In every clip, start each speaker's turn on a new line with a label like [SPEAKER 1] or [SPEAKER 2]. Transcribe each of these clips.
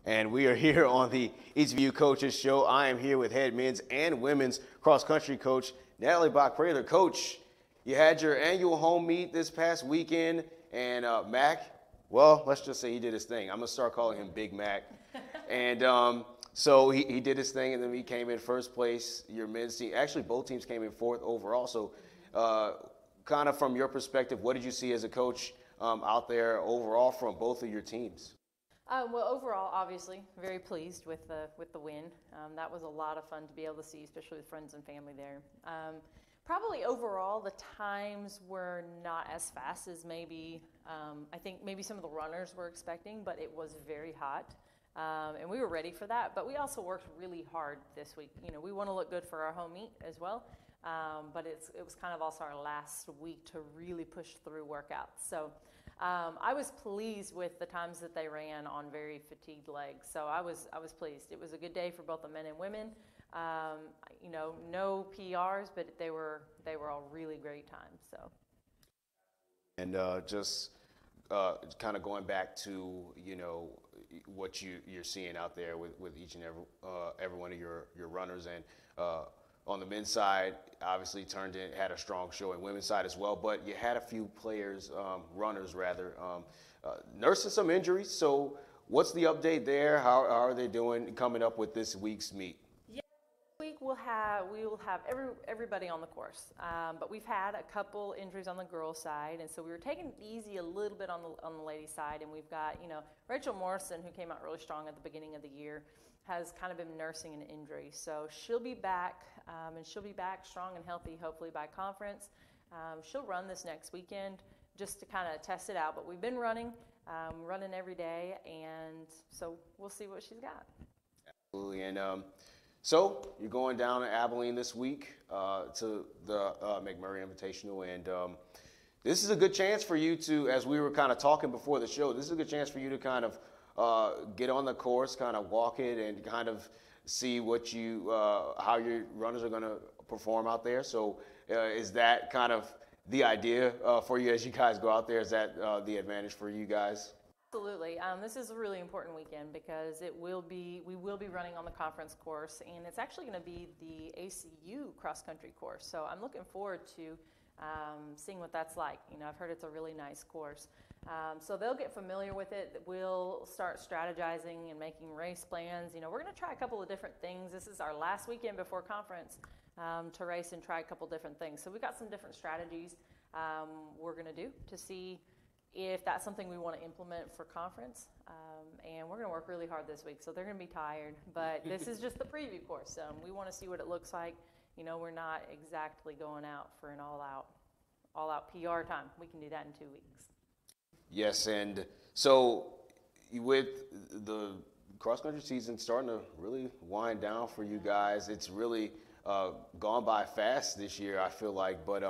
[SPEAKER 1] And we are here on the Each of You Coaches Show. I am here with head men's and women's cross-country coach, Natalie Bach. Prather. Coach, you had your annual home meet this past weekend, and Mac, well, let's just say he did his thing. I'm going to start calling him Big Mac. And so he did his thing, and then he came in first place. Your men's team, actually both teams came in fourth overall. So kind of from your perspective, what did you see as a coach out there overall from both of your teams?
[SPEAKER 2] Well, overall, obviously, very pleased with the win. That was a lot of fun to be able to see, especially with friends and family there. Probably overall, the times were not as fast as maybe I think maybe some of the runners were expecting, but it was very hot, and we were ready for that. But we also worked really hard this week. You know, we want to look good for our home meet as well, but it was kind of also our last week to really push through workouts. So. I was pleased with the times that they ran on very fatigued legs, so I was pleased. It was a good day for both the men and women. You know, no PRs, but they were all really great times. So.
[SPEAKER 1] And just kind of going back to what you're seeing out there with each and every one of your runners, and on the men's side, obviously had a strong show, and women's side as well. But you had a few players, runners rather, nursing some injuries. So what's the update there? How are they doing coming up with this week's meet?
[SPEAKER 2] Yeah, this week we will have everybody on the course. But we've had a couple injuries on the girls' side, and so we were taking it easy a little bit on the ladies' side. And we've got Rachel Morrison, who came out really strong at the beginning of the year, has kind of been nursing an injury. So she'll be back, and she'll be back strong and healthy, hopefully by conference. She'll run this next weekend just to kind of test it out. But we've been running every day, and so we'll see what she's got.
[SPEAKER 1] Absolutely. And so you're going down to Abilene this week to the McMurray Invitational, and this is a good chance for you to, as we were kind of talking before the show, this is a good chance for you to kind of get on the course, kind of walk it, and kind of see what how your runners are going to perform out there. So is that kind of the idea for you as you guys go out there? Is that the advantage for you guys?
[SPEAKER 2] Absolutely. This is a really important weekend because we will be running on the conference course, and it's actually going to be the ACU cross-country course. So I'm looking forward to seeing what that's like. I've heard it's a really nice course. So they'll get familiar with it. We'll start strategizing and making race plans. We're going to try a couple of different things. This is our last weekend before conference to race and try a couple different things. So we've got some different strategies we're going to do to see if that's something we want to implement for conference. And we're going to work really hard this week, so they're going to be tired. But this is just the preview course. We want to see what it looks like. We're not exactly going out for an all-out PR time. We can do that in 2 weeks.
[SPEAKER 1] Yes, and so with the cross-country season starting to really wind down for you guys, it's really gone by fast this year, I feel like. But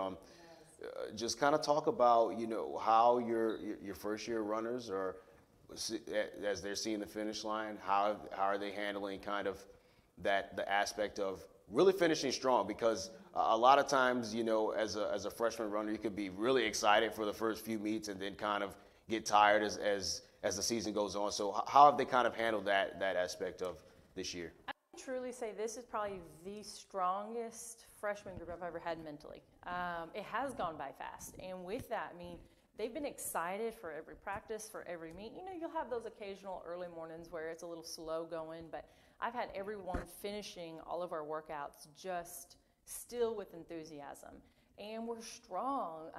[SPEAKER 1] just kind of talk about, how your first-year runners are, as they're seeing the finish line, how are they handling kind of the aspect of really finishing strong? Because a lot of times, as a freshman runner, you could be really excited for the first few meets and then kind of get tired as the season goes on. So how have they kind of handled that aspect of this year?
[SPEAKER 2] I can truly say this is probably the strongest freshman group I've ever had mentally. It has gone by fast. And with that, they've been excited for every practice, for every meet. You'll have those occasional early mornings where it's a little slow going, but I've had everyone finishing all of our workouts just still with enthusiasm. And we're strong.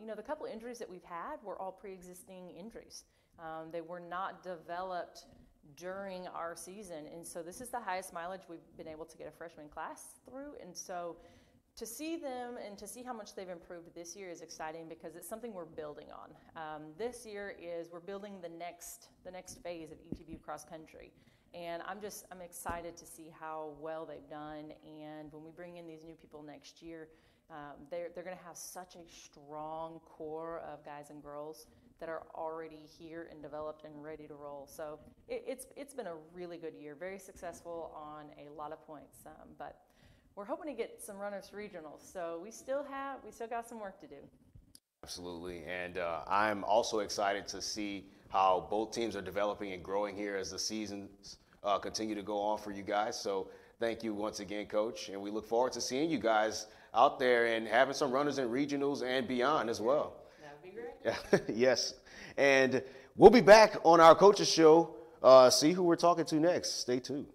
[SPEAKER 2] The couple of injuries that we've had were all pre-existing injuries. They were not developed during our season. And so this is the highest mileage we've been able to get a freshman class through. And so to see them and to see how much they've improved this year is exciting because it's something we're building on. This year we're building the next phase of ETBU cross country. And I'm excited to see how well they've done. And when we bring in these new people next year, they're going to have such a strong core of guys and girls that are already here and developed and ready to roll. So it's been a really good year, very successful on a lot of points. But we're hoping to get some runners to regionals. So we still got some work to do.
[SPEAKER 1] Absolutely. And I'm also excited to see how both teams are developing and growing here as the seasons continue to go on for you guys. So thank you once again, Coach. And we look forward to seeing you guys out there and having some runners in regionals and beyond as well.
[SPEAKER 2] That would be great.
[SPEAKER 1] Yes. And we'll be back on our Coaches Show. See who we're talking to next. Stay tuned.